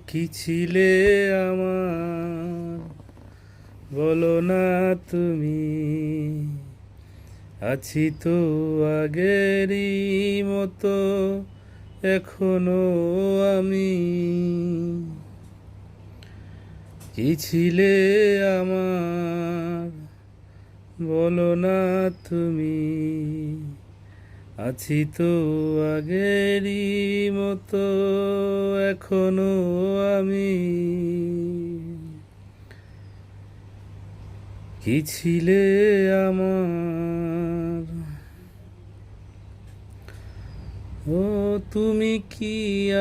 কি ছিলে আমার, বলো না তুমি। আছি তো আগেরই মতো এখনো আমি। কি ছিলে আমার, বলো না তুমি। আছি তো আগেরই মতো এখনো আমি। কি ছিলে আমার, ও তুমি কি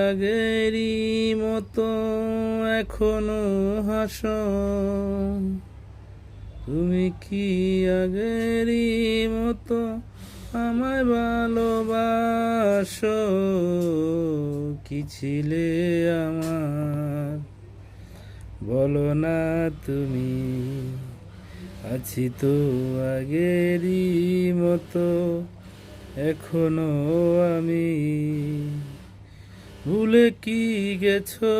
আগেরই মতো এখনো হাসো। তুমি কি আগেরই মতো আমায় ভালোবাসো। কি ছিলে আমার, বলো না তুমি। আছি তো আগেরই মতো এখনো আমি। ভুলে কি গেছো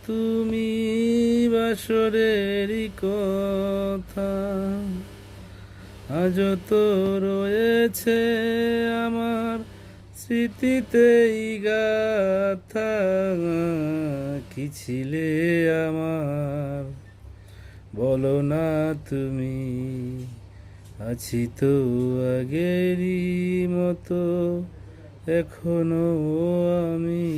তুমি বাসরেরই কথা। আজও তো রয়েছে আমার স্মৃতিতেই গাথা। কি ছিলে আমার, বলো না তুমি। আছি তো আগেরই মতো এখনো আমি।